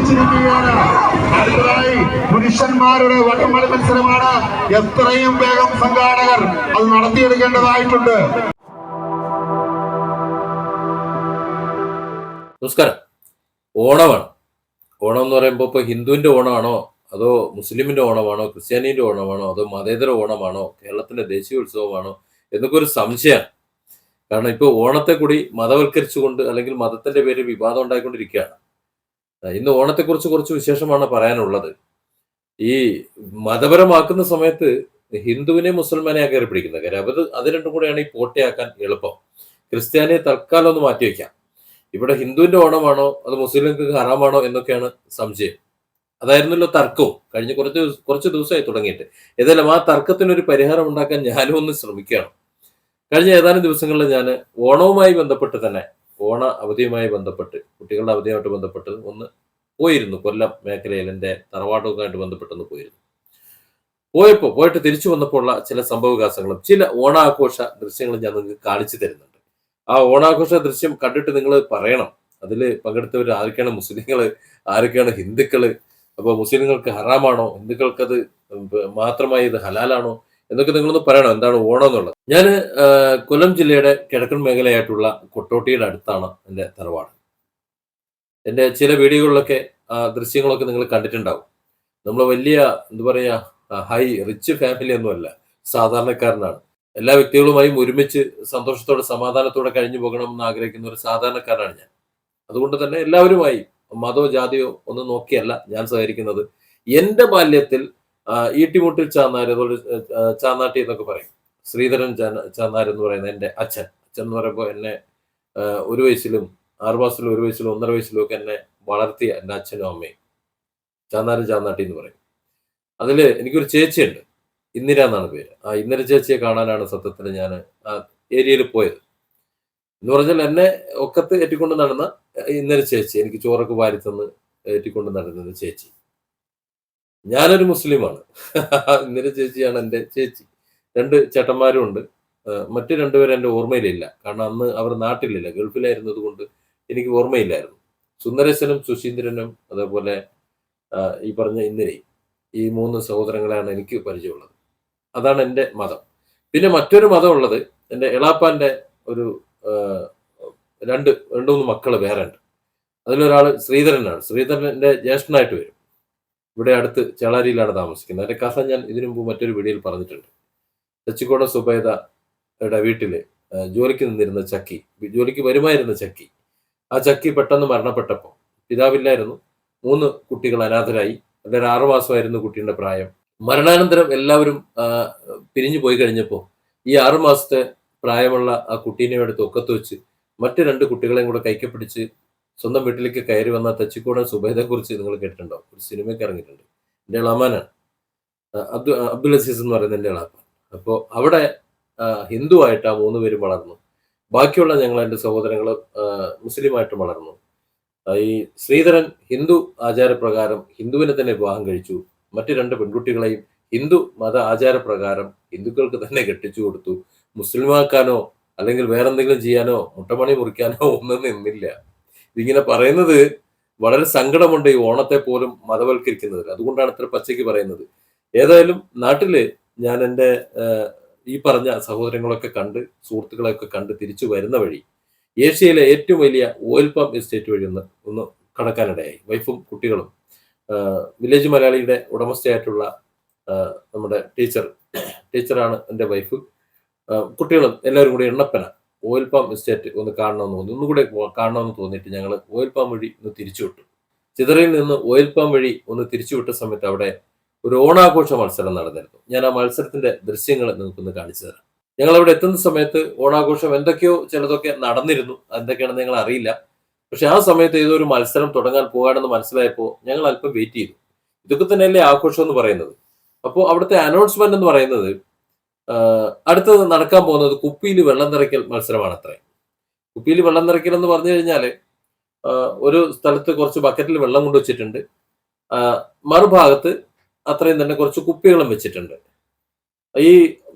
ആരംഭിച്ചിരിക്കുകയാണ്. അടുത്തതായി പുരുഷന്മാരുടെ വടംവലി മത്സരമാണ്. എത്രയും വേഗം സംഘാടകർ അത് നടത്തിയെടുക്കേണ്ടതായിട്ടുണ്ട്. നമസ്കാരം. ഓണമാണ്. ഓണം എന്ന് പറയുമ്പോൾ ഇപ്പോൾ ഹിന്ദുവിൻ്റെ ഓണമാണോ, അതോ മുസ്ലിമിൻ്റെ ഓണമാണോ, ക്രിസ്ത്യാനിൻ്റെ ഓണമാണോ, അതോ മതേതര ഓണമാണോ, കേരളത്തിൻ്റെ ദേശീയ ഉത്സവമാണോ എന്നൊക്കെ ഒരു സംശയമാണ്. കാരണം ഇപ്പോൾ ഓണത്തെ കൂടി മതവൽക്കരിച്ചുകൊണ്ട് അല്ലെങ്കിൽ മതത്തിൻ്റെ പേരിൽ വിവാദം ഉണ്ടായിക്കൊണ്ടിരിക്കുകയാണ്. ഇന്ന് ഓണത്തെക്കുറിച്ച് കുറച്ച് വിശേഷമാണ് പറയാനുള്ളത്. ഈ മതപരമാക്കുന്ന സമയത്ത് ഹിന്ദുവിനെ മുസൽമാനെ കയറി പിടിക്കുന്ന കാര്യം അത് രണ്ടും കൂടെയാണ് ഈ പോട്ടയാക്കാൻ എളുപ്പം. ക്രിസ്ത്യാനിയെ തൽക്കാലം ഒന്ന് മാറ്റിവെക്കാം. ഇവിടെ ഹിന്ദുവിന്റെ ഓണമാണോ അത് മുസ്ലിംകൾക്ക് ഹറാമാണോ എന്നൊക്കെയാണ് സംശയം. അതായിരുന്നല്ലോ തർക്കവും കഴിഞ്ഞ കുറച്ച് ദിവസമായി തുടങ്ങിയിട്ട്. ഏതായാലും ആ തർക്കത്തിനൊരു പരിഹാരം ഉണ്ടാക്കാൻ ഞാനും ഒന്ന് ശ്രമിക്കുകയാണ്. കഴിഞ്ഞ ഏതാനും ദിവസങ്ങളിൽ ഞാൻ ഓണവുമായി ബന്ധപ്പെട്ട് തന്നെ ഓണ അവധിയുമായി ബന്ധപ്പെട്ട് കുട്ടികളുടെ അവധിയുമായിട്ട് ബന്ധപ്പെട്ട് ഒന്ന് പോയിരുന്നു. കൊല്ലം മേഖലയിൽ എൻ്റെ തറവാട്ടുമായിട്ട് ബന്ധപ്പെട്ടൊന്ന് പോയിട്ട് തിരിച്ചു വന്നപ്പോൾ ഉള്ള ചില സംഭവവികാസങ്ങളും ചില ഓണാഘോഷ ദൃശ്യങ്ങളും ഞാൻ നിങ്ങൾക്ക് കാണിച്ചു തരുന്നുണ്ട്. ആ ഓണാഘോഷ ദൃശ്യം കണ്ടിട്ട് നിങ്ങൾ പറയണം അതിൽ പങ്കെടുത്തവർ ആരൊക്കെയാണ് മുസ്ലിങ്ങൾ, ആരൊക്കെയാണ് ഹിന്ദുക്കള്. അപ്പോൾ മുസ്ലിങ്ങൾക്ക് ഹറാമാണോ, ഹിന്ദുക്കൾക്കത് മാത്രമായി ഇത് ഹലാലാണോ എന്നൊക്കെ നിങ്ങളൊന്ന് പറയണം എന്താണ് ഓണം എന്നുള്ളത്. ഞാൻ കൊല്ലം ജില്ലയുടെ കിഴക്കൻ മേഖലയായിട്ടുള്ള കൊട്ടോട്ടിയുടെ അടുത്താണ് എൻ്റെ തറവാട്. എൻ്റെ ചില വീഡിയോകളിലൊക്കെ ആ ദൃശ്യങ്ങളൊക്കെ നിങ്ങൾ കണ്ടിട്ടുണ്ടാവും. നമ്മൾ വലിയ എന്താ പറയുക ഹൈ റിച്ച് ഫാമിലി ഒന്നുമല്ല, സാധാരണക്കാരനാണ്. എല്ലാ വ്യക്തികളുമായും ഒരുമിച്ച് സന്തോഷത്തോടെ സമാധാനത്തോടെ കഴിഞ്ഞു പോകണമെന്ന് ആഗ്രഹിക്കുന്ന ഒരു സാധാരണക്കാരനാണ് ഞാൻ. അതുകൊണ്ട് തന്നെ എല്ലാവരുമായി മതമോ ജാതിയോ ഒന്നും നോക്കിയല്ല ഞാൻ സഹകരിക്കുന്നത്. എൻ്റെ ബാല്യത്തിൽ ഈട്ടിമുട്ടിൽ ചാന്നാർ, അതുപോലെ ചാന്നാട്ടി എന്നൊക്കെ പറയും. ശ്രീധരൻ ചാന്നാർ എന്ന് പറയുന്ന എൻ്റെ അച്ഛൻ എന്ന് പറയുമ്പോൾ എന്നെ 1 വയസ്സിലും 6 മാസത്തിലും 1 വയസ്സിലും 1.5 വയസ്സിലും ഒക്കെ എന്നെ വളർത്തിയ എൻ്റെ അച്ഛനും അമ്മയും ചാന്നാട്ടി എന്ന് പറയും. അതിൽ എനിക്കൊരു ചേച്ചിയുണ്ട്, ഇന്ദിര എന്നാണ് പേര്. ആ ഇന്ദിര ചേച്ചിയെ കാണാനാണ് സത്യത്തിൽ ഞാൻ ആ ഏരിയയിൽ പോയത്. എന്ന് പറഞ്ഞാൽ എന്നെ ഒക്കത്ത് ഏറ്റിക്കൊണ്ട് നടന്ന ഇന്ദിര ചേച്ചി, എനിക്ക് ചോറൊക്കെ വാരിത്തന്ന് ഏറ്റിക്കൊണ്ട് നടന്ന ചേച്ചി. ഞാനൊരു മുസ്ലിമാണ്. ഇന്ദിര ചേച്ചിയാണ് എൻ്റെ ചേച്ചി. 2 ചേട്ടന്മാരും ഉണ്ട്. മറ്റു 2 പേരും എൻ്റെ ഓർമ്മയിലില്ല. കാരണം അന്ന് അവർ നാട്ടിലില്ല, ഗൾഫിലായിരുന്നത് കൊണ്ട് എനിക്ക് ഓർമ്മയില്ലായിരുന്നു. സുന്ദരേശനും സുശീന്ദ്രനും അതേപോലെ ഈ പറഞ്ഞ ഇന്ദിരയും, ഈ 3 സഹോദരങ്ങളാണ് എനിക്ക് പരിചയമുള്ളത്. അതാണ് എൻ്റെ മതം. പിന്നെ മറ്റൊരു മതം ഉള്ളത് എൻ്റെ എളാപ്പാൻ്റെ ഒരു 2-3 മക്കൾ വേറെ ഉണ്ട്. അതിലൊരാൾ ശ്രീധരനാണ്. ശ്രീധരൻ്റെ ജ്യേഷ്ഠനായിട്ട് വരും. ഇവിടെ അടുത്ത് ചേളാരിയിലാണ് താമസിക്കുന്നത്. അതിൻ്റെ കഥ ഞാൻ ഇതിനു മുമ്പ് മറ്റൊരു വീഡിയോയിൽ പറഞ്ഞിട്ടുണ്ട്. തെച്ചിക്കോട സുബൈദയുടെ വീട്ടിൽ ജോലിക്ക് നിന്നിരുന്ന ചക്കി, ജോലിക്ക് വരുമായിരുന്ന ചക്കി, ആ ചക്കി പെട്ടെന്ന് മരണപ്പെട്ടപ്പോൾ പിതാവില്ലായിരുന്നു. 3 കുട്ടികൾ അനാഥരായി. അതിൽ 6 മാസമായിരുന്നു കുട്ടീൻ്റെ പ്രായം. മരണാനന്തരം എല്ലാവരും പിരിഞ്ഞു പോയി കഴിഞ്ഞപ്പോൾ ഈ 6 മാസത്തെ പ്രായമുള്ള ആ കുട്ടീനെ എടുത്ത് ഒക്കത്ത് വെച്ച് മറ്റ് 2 കുട്ടികളെയും കൂടെ കൈക്ക് പിടിച്ച് സ്വന്തം വീട്ടിലേക്ക് കയറി വന്ന തെച്ചിക്കോടൻ സുബൈദയെ കുറിച്ച് നിങ്ങൾ കേട്ടിട്ടുണ്ടാവും. ഒരു സിനിമയ്ക്ക് ഇറങ്ങിയിട്ടുണ്ട്. എൻ്റെ ഇളാമാനാണ്, അബ്ദുൽ അസീസ് എന്ന് പറയുന്നത് എൻ്റെ ഇളാപ്പാൻ. അപ്പോൾ അവിടെ ഹിന്ദു ആയിട്ട് ആ 3 പേരും വളർന്നു. ബാക്കിയുള്ള ഞങ്ങൾ എൻ്റെ സഹോദരങ്ങൾ മുസ്ലിമായിട്ടും വളർന്നു. ഈ ശ്രീധരൻ ഹിന്ദു ആചാരപ്രകാരം ഹിന്ദുവിനെ തന്നെ വിവാഹം കഴിച്ചു. മറ്റ് 2 പെൺകുട്ടികളെയും ഹിന്ദു മത ആചാരപ്രകാരം ഹിന്ദുക്കൾക്ക് തന്നെ കെട്ടിച്ചു കൊടുത്തു. മുസ്ലിമാക്കാനോ അല്ലെങ്കിൽ വേറെന്തെങ്കിലും ചെയ്യാനോ മുട്ടമണി മുറിക്കാനോ ഒന്നും നിന്നില്ല. ഇതിങ്ങനെ പറയുന്നത് വളരെ സങ്കടമുണ്ട്, ഈ ഓണത്തെ പോലും മതവൽക്കരിക്കുന്നത്. അതുകൊണ്ടാണ് ഇത്ര പച്ചയ്ക്ക് പറയുന്നത്. ഏതായാലും നാട്ടില് ഞാൻ എൻ്റെ ഈ പറഞ്ഞ സഹോദരങ്ങളൊക്കെ കണ്ട് സുഹൃത്തുക്കളെയൊക്കെ കണ്ട് തിരിച്ചു വരുന്ന വഴി ഏഷ്യയിലെ ഏറ്റവും വലിയ ഓയിൽ പാം എസ്റ്റേറ്റ് വഴി ഒന്ന് കടക്കാനിടയായി. വൈഫും കുട്ടികളും വില്ലേജ് മലയാളിയുടെ ഉടമസ്ഥയായിട്ടുള്ള നമ്മുടെ ടീച്ചറാണ് എൻ്റെ വൈഫ്. കുട്ടികളും എല്ലാവരും കൂടി എണ്ണപ്പന ഓയിൽ പാം എസ്റ്റേറ്റ് ഒന്ന് കാണണമെന്ന് തോന്നി. ഒന്നുകൂടെ കാണണമെന്ന് തോന്നിയിട്ട് ഞങ്ങൾ ഓയിൽ പാം വഴി ഒന്ന് തിരിച്ചുവിട്ടു. ചിതറയിൽ നിന്ന് ഓയിൽ പാം വഴി ഒന്ന് തിരിച്ചുവിട്ട സമയത്ത് അവിടെ ഒരു ഓണാഘോഷ മത്സരം നടന്നിരുന്നു. ഞാൻ ആ മത്സരത്തിന്റെ ദൃശ്യങ്ങൾ നിങ്ങൾക്കൊന്ന് കാണിച്ചു തരാം. ഞങ്ങൾ അവിടെ എത്തുന്ന സമയത്ത് ഓണാഘോഷം എന്തൊക്കെയോ ചിലതൊക്കെ നടന്നിരുന്നു. എന്തൊക്കെയാണെന്ന് ഞങ്ങൾ അറിയില്ല. പക്ഷെ ആ സമയത്ത് ഏതൊരു മത്സരം തുടങ്ങാൻ പോകാണെന്ന് മനസ്സിലായപ്പോൾ ഞങ്ങൾ അല്പം വെയിറ്റ് ചെയ്തു. ഇതൊക്കെ തന്നെയല്ലേ ആഘോഷം എന്ന് പറയുന്നത്. അപ്പോൾ അവിടുത്തെ അനൗൺസ്മെന്റ് എന്ന് പറയുന്നത് അടുത്തത് നടക്കാൻ പോകുന്നത് കുപ്പിയിൽ വെള്ളം നിറയ്ക്കൽ മത്സരമാണ് അത്രേ. കുപ്പിയിൽ വെള്ളം നിറയ്ക്കൽ എന്ന് പറഞ്ഞു കഴിഞ്ഞാൽ ഒരു സ്ഥലത്ത് കുറച്ച് ബക്കറ്റിൽ വെള്ളം കൊണ്ടുവച്ചിട്ടുണ്ട്. മറുഭാഗത്ത് അത്രയും തന്നെ കുറച്ച് കുപ്പികളും വെച്ചിട്ടുണ്ട്. ഈ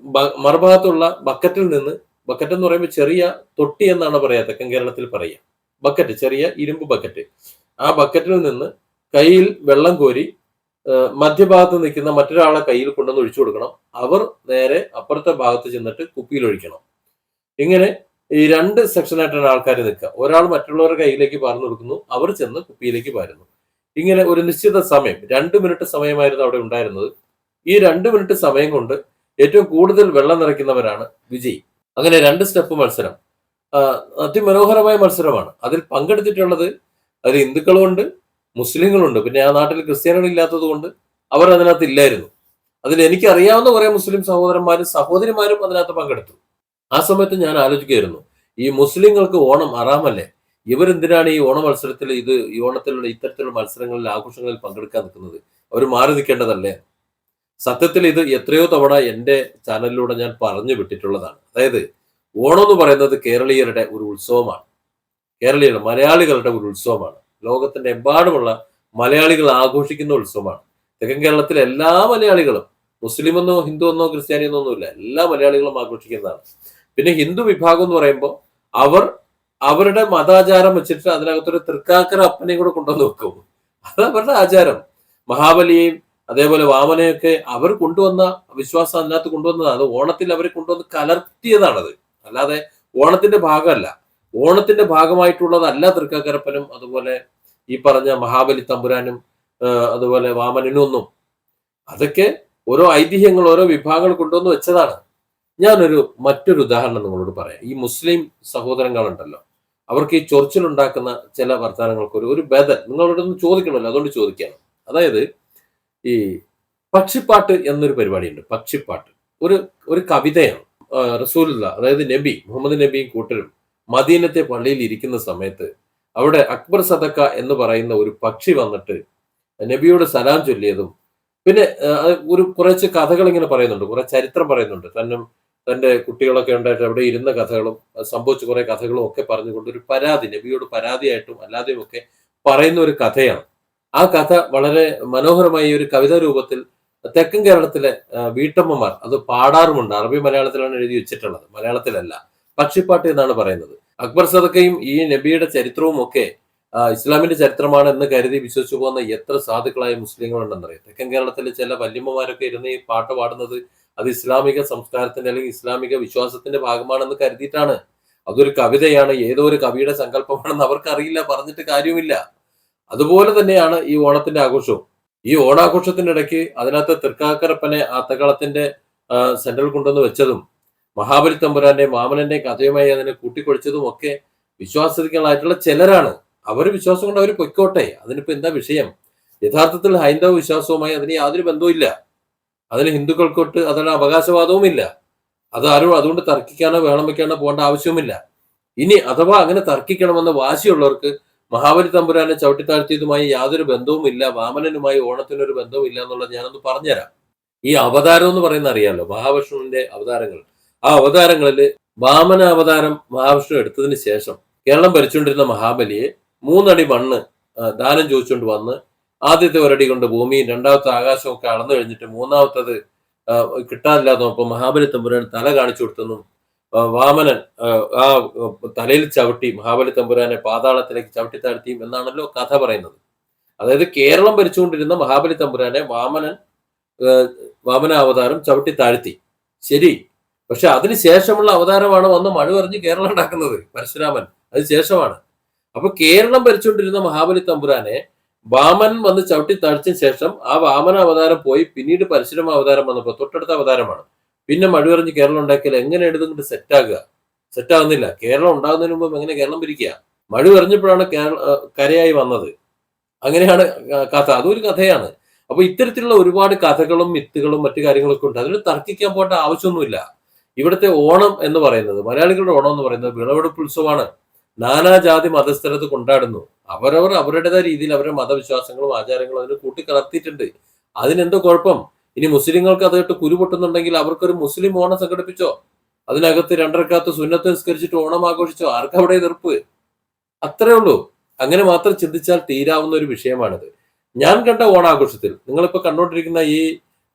മറുഭാഗത്തുള്ള ബക്കറ്റിൽ നിന്ന്, ബക്കറ്റ് എന്ന് പറയുമ്പോൾ ചെറിയ തൊട്ടി എന്നാണ് പറയാ തെക്കൻ കേരളത്തിൽ പറയുക. ബക്കറ്റ്, ചെറിയ ഇരുമ്പ് ബക്കറ്റ്. ആ ബക്കറ്റിൽ നിന്ന് കയ്യിൽ വെള്ളം കോരി മധ്യഭാഗത്ത് നിൽക്കുന്ന മറ്റൊരാളെ കയ്യിൽ കൊണ്ടുവന്ന് ഒഴിച്ചു കൊടുക്കണം. അവർ നേരെ അപ്പുറത്തെ ഭാഗത്ത് ചെന്നിട്ട് കുപ്പിയിൽ ഒഴിക്കണം. ഇങ്ങനെ ഈ 2 സെക്ഷനായിട്ടാണ് ആൾക്കാർ നിൽക്കുക. ഒരാൾ മറ്റുള്ളവരുടെ കയ്യിലേക്ക് പാർന്നു കൊടുക്കുന്നു, അവർ ചെന്ന് കുപ്പിയിലേക്ക് പാരുന്നു. ഇങ്ങനെ ഒരു നിശ്ചിത സമയം 2 മിനിറ്റ് സമയമായിരുന്നു അവിടെ ഉണ്ടായിരുന്നത്. ഈ 2 മിനിറ്റ് സമയം കൊണ്ട് ഏറ്റവും കൂടുതൽ വെള്ളം നിറയ്ക്കുന്നവരാണ് വിജയി. അങ്ങനെ 2 സ്റ്റെപ്പ് മത്സരം, അതിമനോഹരമായ മത്സരമാണ്. അതിൽ പങ്കെടുത്തിട്ടുള്ളത് അതിൽ ഹിന്ദുക്കളുമുണ്ട്, മുസ്ലിങ്ങളുണ്ട്. പിന്നെ ആ നാട്ടിൽ ക്രിസ്ത്യാനികൾ ഇല്ലാത്തത് കൊണ്ട് അവർ അതിനകത്ത് ഇല്ലായിരുന്നു. അതിൽ എനിക്ക് അറിയാവുന്ന കുറെ മുസ്ലിം സഹോദരന്മാരും സഹോദരിമാരും അതിനകത്ത് പങ്കെടുത്തു. ആ സമയത്ത് ഞാൻ ആലോചിക്കുകയായിരുന്നു, ഈ മുസ്ലിങ്ങൾക്ക് ഓണം ഹറാമല്ലേ, ഇവരെന്തിനാണ് ഈ ഓണ മത്സരത്തിൽ ഈ ഓണത്തിലുള്ള ഇത്തരത്തിലുള്ള മത്സരങ്ങളിൽ ആഘോഷങ്ങളിൽ പങ്കെടുക്കാൻ നിൽക്കുന്നത്? അവർ മാറി നിൽക്കേണ്ടതല്ലേ? സത്യത്തിൽ ഇത് എത്രയോ തവണ എൻ്റെ ചാനലിലൂടെ ഞാൻ പറഞ്ഞു വിട്ടിട്ടുള്ളതാണ്. അതായത് ഓണം എന്ന് പറയുന്നത് കേരളീയരുടെ ഒരു ഉത്സവമാണ്. കേരളീയരുടെ മലയാളികളുടെ ഒരു ഉത്സവമാണ്. ലോകത്തിന്റെ എമ്പാടുമുള്ള മലയാളികൾ ആഘോഷിക്കുന്ന ഉത്സവമാണ്. തെക്കൻ കേരളത്തിലെ എല്ലാ മലയാളികളും, മുസ്ലിം എന്നോ ഹിന്ദു എന്നോ ക്രിസ്ത്യാനി എന്നോ ഒന്നുമില്ല, എല്ലാ മലയാളികളും ആഘോഷിക്കുന്നതാണ്. പിന്നെ ഹിന്ദു വിഭാഗം എന്ന് പറയുമ്പോൾ അവർ അവരുടെ മതാചാരം വെച്ചിട്ട് അതിനകത്തൊരു തൃക്കാക്കര അപ്പനെയും കൂടെ കൊണ്ടുവന്ന് വെക്കും. അത് അവരുടെ ആചാരം. മഹാബലിയെയും അതേപോലെ വാമനെയൊക്കെ അവർ കൊണ്ടുവന്ന വിശ്വാസം അതിനകത്ത് കൊണ്ടുവന്നതാണ്. അത് ഓണത്തിൽ അവരെ കൊണ്ടുവന്ന് കലർത്തിയതാണത്, അല്ലാതെ ഓണത്തിന്റെ ഭാഗമല്ല. ഓണത്തിന്റെ ഭാഗമായിട്ടുള്ളതല്ല തൃക്കാക്കരപ്പനും അതുപോലെ ഈ പറഞ്ഞ മഹാബലി തമ്പുരാനും അതുപോലെ വാമനനും ഒന്നും. അതൊക്കെ ഓരോ ഐതിഹ്യങ്ങൾ, ഓരോ വിഭാഗങ്ങൾ കൊണ്ടുവന്ന് വെച്ചതാണ്. ഞാനൊരു മറ്റൊരു ഉദാഹരണം നിങ്ങളോട് പറയാം. ഈ മുസ്ലിം സഹോദരങ്ങളുണ്ടല്ലോ, അവർക്ക് ഈ ചൊറിച്ചിലുണ്ടാക്കുന്ന ചില വർത്തമാനങ്ങൾക്ക് ഒരു ബദൽ നിങ്ങളോടൊന്ന് ചോദിക്കണമല്ലോ, അതുകൊണ്ട് ചോദിക്കണം. അതായത് ഈ പക്ഷിപ്പാട്ട് എന്നൊരു പരിപാടിയുണ്ട്. പക്ഷിപ്പാട്ട് ഒരു കവിതയാണ്. റസൂലുള്ള, അതായത് നബി മുഹമ്മദ് നബിയും കൂട്ടരും മദീനത്തെ പള്ളിയിൽ ഇരിക്കുന്ന സമയത്ത് അവിടെ അക്ബർ സദക്ക എന്ന് പറയുന്ന ഒരു പക്ഷി വന്നിട്ട് നബിയോട് സലാം ചൊല്ലിയതും, പിന്നെ കുറച്ച് കഥകൾ ഇങ്ങനെ പറയുന്നുണ്ട്, കുറെ ചരിത്രം പറയുന്നുണ്ട്. തന്റെ കുട്ടികളൊക്കെ ഉണ്ടായിട്ട് അവിടെ ഇരുന്ന കഥകളും സംഭവിച്ച കുറെ കഥകളും ഒക്കെ പറഞ്ഞുകൊണ്ട് ഒരു പരാതി, നബിയോട് പരാതിയായിട്ടും അല്ലാതെയും ഒക്കെ പറയുന്ന ഒരു കഥയാണ്. ആ കഥ വളരെ മനോഹരമായി ഒരു കവിതാ രൂപത്തിൽ തെക്കൻ കേരളത്തിലെ വീട്ടമ്മമാർ അത് പാടാറുമുണ്ട്. അറബി മലയാളത്തിലാണ് എഴുതി വെച്ചിട്ടുള്ളത്, മലയാളത്തിലല്ല. പക്ഷിപ്പാട്ട് എന്നാണ് പറയുന്നത്. അക്ബർ സദക്കയും ഈ നബിയുടെ ചരിത്രവും ഒക്കെ ഇസ്ലാമിന്റെ ചരിത്രമാണ് എന്ന് കരുതി വിശ്വസിച്ചു പോകുന്ന എത്ര സാധുക്കളായ മുസ്ലിങ്ങളുണ്ടെന്നറിയാം. തെക്കൻ കേരളത്തിലെ ചില വല്യമ്മമാരൊക്കെ ഇരുന്ന് ഈ പാട്ട് പാടുന്നത് അത് ഇസ്ലാമിക സംസ്കാരത്തിന്റെ അല്ലെങ്കിൽ ഇസ്ലാമിക വിശ്വാസത്തിന്റെ ഭാഗമാണെന്ന് കരുതിയിട്ടാണ്. അതൊരു കവിതയാണ്, ഏതോ ഒരു കവിയുടെ സങ്കല്പമാണെന്ന് അവർക്കറിയില്ല, പറഞ്ഞിട്ട് കാര്യമില്ല. അതുപോലെ തന്നെയാണ് ഈ ഓണത്തിന്റെ ആഘോഷവും. ഈ ഓണാഘോഷത്തിന്റെ ഇടയ്ക്ക് അതിനകത്ത് തൃക്കാക്കരപ്പനെ ആ തകളത്തിന്റെ സെന്ററിൽ കൊണ്ടുവന്ന് വെച്ചതും മഹാബലി തമ്പുരാന്റെയും വാമനന്റെയും കഥയുമായി അതിനെ കൂട്ടിക്കൊഴിച്ചതും ഒക്കെ വിശ്വാസികളായിട്ടുള്ള ചിലരാണ്. അവർ വിശ്വാസം കൊണ്ട് അവർ പൊയ്ക്കോട്ടെ, അതിനിപ്പോ എന്താ വിഷയം? യഥാർത്ഥത്തിൽ ഹൈന്ദവ വിശ്വാസവുമായി അതിന് യാതൊരു ബന്ധവുമില്ല. അതിന് ഹിന്ദുക്കൾക്കൊട്ട് അതിന് അവകാശവാദവും ഇല്ല. അതുകൊണ്ട് തർക്കിക്കാനോ വേളം വെക്കാനോ പോകേണ്ട ആവശ്യവുമില്ല. ഇനി അഥവാ അങ്ങനെ തർക്കിക്കണമെന്ന് വാശിയുള്ളവർക്ക് മഹാബലി തമ്പുരാനെ ചവിട്ടിത്താഴ്ത്തിയതുമായി യാതൊരു ബന്ധവുമില്ല, വാമനനുമായി ഓണത്തിനൊരു ബന്ധവും ഇല്ല എന്നുള്ളത് ഞാനൊന്ന് പറഞ്ഞുതരാം. ഈ അവതാരം എന്ന് പറയുന്ന അറിയാലോ, മഹാവിഷ്ണുവിന്റെ അവതാരങ്ങൾ. ആ അവതാരങ്ങളിൽ വാമന അവതാരം മഹാവിഷ്ണു എടുത്തതിന് ശേഷം കേരളം ഭരിച്ചുകൊണ്ടിരുന്ന മഹാബലിയെ 3 അടി മണ്ണ് ദാനം ചോദിച്ചുകൊണ്ട് വന്ന് ആദ്യത്തെ ഒരടി കൊണ്ട് ഭൂമിയും രണ്ടാമത്തെ ആകാശമൊക്കെ അളന്നു കഴിഞ്ഞിട്ട് മൂന്നാമത്തത് കിട്ടാനില്ലാതെ നോക്കുമ്പോൾ മഹാബലി തമ്പുരാൻ തല കാണിച്ചു കൊടുത്തെന്നും വാമനൻ ആ തലയിൽ ചവിട്ടി മഹാബലി തമ്പുരാനെ പാതാളത്തിലേക്ക് ചവിട്ടി താഴ്ത്തിയും എന്നാണല്ലോ കഥ പറയുന്നത്. അതായത് കേരളം ഭരിച്ചുകൊണ്ടിരുന്ന മഹാബലി തമ്പുരാനെ വാമന അവതാരം ചവിട്ടി താഴ്ത്തി, ശരി. പക്ഷെ അതിനുശേഷമുള്ള അവതാരമാണ് വന്ന് മഴ പറഞ്ഞ് കേരളം ഉണ്ടാക്കുന്നത്, പരശുരാമൻ. അതിന് ശേഷമാണ്. അപ്പൊ കേരളം ഭരിച്ചുകൊണ്ടിരുന്ന മഹാബലി തമ്പുരാനെ വാമനൻ വന്ന് ചവിട്ടി താഴ്ചയ്ക്ക് ശേഷം ആ വാമന അവതാരം പോയി പിന്നീട് പരശുരാമ അവതാരം വന്നപ്പോൾ തൊട്ടടുത്ത അവതാരമാണ്. പിന്നെ മഴ പറഞ്ഞ് കേരളം ഉണ്ടാക്കിയാൽ എങ്ങനെ എടുത്തിട്ട് സെറ്റാകുന്നില്ല. കേരളം ഉണ്ടാകുന്നതിന് മുമ്പ് എങ്ങനെ കേരളം ഭരിക്കുക? മഴ പറഞ്ഞപ്പോഴാണ് കരയായി വന്നത്. അങ്ങനെയാണ് കഥ, അതൊരു കഥയാണ്. അപ്പൊ ഇത്തരത്തിലുള്ള ഒരുപാട് കഥകളും മിത്തുകളും മറ്റു കാര്യങ്ങളൊക്കെ ഉണ്ട്. അതിന് തർക്കിക്കാൻ പോകേണ്ട ആവശ്യമൊന്നുമില്ല. ഇവിടുത്തെ ഓണം എന്ന് പറയുന്നത്, മലയാളികളുടെ ഓണം എന്ന് പറയുന്നത് വിളവെടുപ്പ് ഉത്സവമാണ്. നാനാജാതി മതസ്ഥരത്ത് കൊണ്ടാടുന്നു. അവരുടേതായ രീതിയിൽ അവരുടെ മതവിശ്വാസങ്ങളും ആചാരങ്ങളും അതിന് കൂട്ടിക്കലർത്തിയിട്ടുണ്ട്. അതിനെന്തോ കുഴപ്പം? ഇനി മുസ്ലിങ്ങൾക്ക് അതായിട്ട് കുരുപൊട്ടുന്നുണ്ടെങ്കിൽ അവർക്കൊരു മുസ്ലിം ഓണം സംഘടിപ്പിച്ചോ, അതിനകത്ത് 2 റക്അത്ത് സുന്നത്ത് നിസ്കരിച്ചിട്ട് ഓണം ആഘോഷിച്ചോ, ആർക്കവിടെ എതിർപ്പ്? അത്രേ ഉള്ളൂ. അങ്ങനെ മാത്രം ചിന്തിച്ചാൽ തീരാവുന്ന ഒരു വിഷയമാണിത്. ഞാൻ കണ്ട ഓണാഘോഷത്തിൽ, നിങ്ങളിപ്പോ കണ്ടുകൊണ്ടിരിക്കുന്ന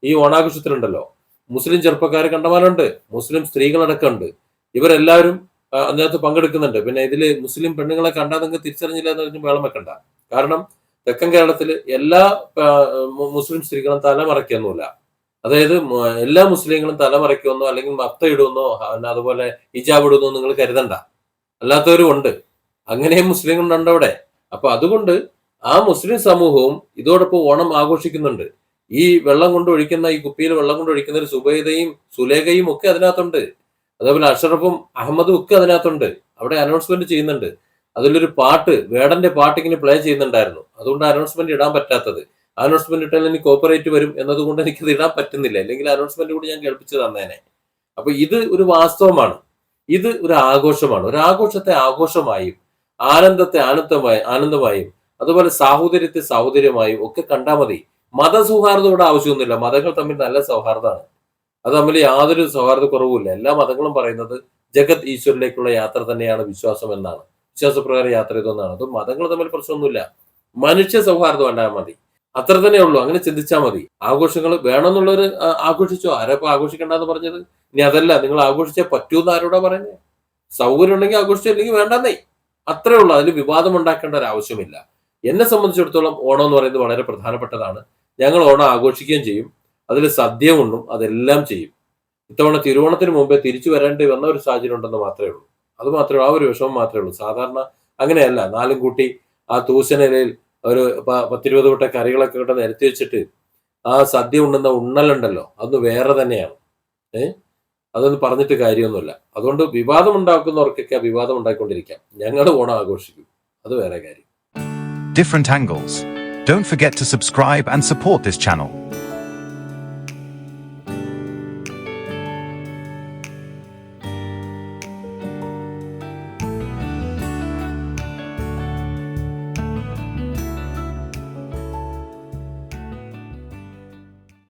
ഈ ഓണാഘോഷത്തിലുണ്ടല്ലോ, മുസ്ലിം ചെറുപ്പക്കാർ കണ്ടമാനുണ്ട്, മുസ്ലിം സ്ത്രീകളടക്കമുണ്ട്. ഇവരെല്ലാവരും അതിനകത്ത് പങ്കെടുക്കുന്നുണ്ട്. പിന്നെ ഇതില് മുസ്ലിം പെണ്ണുങ്ങളെ കണ്ടാൽ നിങ്ങൾക്ക് തിരിച്ചറിഞ്ഞില്ല എന്ന് പറഞ്ഞ് വേളം വെക്കണ്ട. കാരണം തെക്കൻ കേരളത്തിൽ എല്ലാ മുസ്ലിം സ്ത്രീകളും തലമറയ്ക്കൊന്നുമില്ല. അതായത് എല്ലാ മുസ്ലിങ്ങളും തലമറയ്ക്കുമെന്നോ അല്ലെങ്കിൽ മത്ത ഇടുമെന്നോ അതുപോലെ ഹിജാബ് ഇടുമെന്നോ നിങ്ങൾ കരുതണ്ട. അല്ലാത്തവരും ഉണ്ട്. അങ്ങനെയും മുസ്ലിങ്ങളുണ്ട് അവിടെ. അപ്പൊ അതുകൊണ്ട് ആ മുസ്ലിം സമൂഹവും ഇതോടൊപ്പം ഓണം ആഘോഷിക്കുന്നുണ്ട്. ഈ വെള്ളം കൊണ്ട് ഒഴിക്കുന്ന, ഈ കുപ്പിയിൽ വെള്ളം കൊണ്ട് ഒഴിക്കുന്ന ഒരു സുബൈദയും സുലേഖയും ഒക്കെ അതിനകത്തുണ്ട്. അതേപോലെ അഷറഫും അഹമ്മദും ഒക്കെ അതിനകത്തുണ്ട്. അവിടെ അനൗൺസ്മെന്റ് ചെയ്യുന്നുണ്ട്. അതിലൊരു പാട്ട്, വേടന്റെ പാട്ട് ഇങ്ങനെ പ്ലേ ചെയ്യുന്നുണ്ടായിരുന്നു. അതുകൊണ്ട് അനൗൺസ്മെന്റ് ഇടാൻ പറ്റാത്തത്. അനൗൺസ്മെന്റ് ഇട്ടാൽ എനിക്ക് കോപ്പറേറ്റ് വരും എന്നതുകൊണ്ട് എനിക്കത് ഇടാൻ പറ്റുന്നില്ല. അല്ലെങ്കിൽ അനൗൺസ്മെന്റ് കൂടി ഞാൻ കേൾപ്പിച്ചു തന്നേനെ. അപ്പൊ ഇത് ഒരു വാസ്തവമാണ്. ഇത് ഒരു ആഘോഷമാണ്. ഒരു ആഘോഷത്തെ ആഘോഷമായും ആനന്ദത്തെ ആനന്ദമായും അതുപോലെ സാഹോദര്യത്തെ സാഹോദര്യമായും ഒക്കെ കണ്ടാൽ മതി. മതസൗഹാർദ്ദം ഇവിടെ ആവശ്യമൊന്നുമില്ല. മതങ്ങൾ തമ്മിൽ നല്ല സൗഹാർദ്ദമാണ്. അത് തമ്മിൽ യാതൊരു സൗഹാർദ്ദ കുറവുമില്ല. എല്ലാ മതങ്ങളും പറയുന്നത് ജഗത് ഈശ്വരിലേക്കുള്ള യാത്ര തന്നെയാണ് വിശ്വാസം എന്നാണ്. വിശ്വാസപ്രകാരം യാത്ര ചെയ്തെന്നാണ്. അത് മതങ്ങൾ തമ്മിൽ പ്രശ്നമൊന്നുമില്ല. മനുഷ്യ സൗഹാർദ്ദം ഉണ്ടായാൽ മതി. അത്ര തന്നെ ഉള്ളൂ. അങ്ങനെ ചിന്തിച്ചാൽ മതി. ആഘോഷങ്ങൾ വേണമെന്നുള്ളവർ ആഘോഷിച്ചോ. ആരപ്പോ ആഘോഷിക്കണ്ടെന്ന് പറഞ്ഞത്? ഇനി അതല്ല, നിങ്ങൾ ആഘോഷിച്ചേ പറ്റൂന്ന് ആരോടാ പറയുന്നത്? സൗകര്യം ഉണ്ടെങ്കിൽ ആഘോഷിച്ചോ, അല്ലെങ്കിൽ വേണ്ടെന്നേ. അത്രേ ഉള്ളൂ. അതിൽ വിവാദം ഉണ്ടാക്കേണ്ട ഒരു ആവശ്യമില്ല. എന്നെ സംബന്ധിച്ചിടത്തോളം ഓണം എന്ന് പറയുന്നത് വളരെ പ്രധാനപ്പെട്ടതാണ്. ഞങ്ങൾ ഓണം ആഘോഷിക്കുകയും ചെയ്യും. അതിൽ സദ്യ ഉണ്ണും, അതെല്ലാം ചെയ്യും. ഇത്തവണ തിരുവോണത്തിന് മുമ്പേ തിരിച്ചു വരേണ്ടി വന്ന ഒരു സാഹചര്യം ഉണ്ടെന്ന് മാത്രമേ ഉള്ളൂ. അത് മാത്രമേ, ആ ഒരു വിഷമം മാത്രമേ ഉള്ളൂ. സാധാരണ അങ്ങനെയല്ല. 4 കൂട്ടി ആ തൂശനിലയിൽ ഒരു 10-20 വട്ട കറികളൊക്കെ ഇട്ട് നിരത്തി വെച്ചിട്ട് ആ സദ്യ ഉണ്ണുന്ന ഉണ്ണലുണ്ടല്ലോ, അതൊന്ന് വേറെ തന്നെയാണ്. അതൊന്നും പറഞ്ഞിട്ട് കാര്യമൊന്നുമില്ല. അതുകൊണ്ട് വിവാദം ഉണ്ടാക്കുന്നവർക്കൊക്കെ വിവാദം ഉണ്ടായിക്കൊണ്ടിരിക്കാം. ഞങ്ങൾ ഓണം ആഘോഷിക്കും, അത് വേറെ കാര്യം. Different angles. Don't forget to subscribe and support this channel.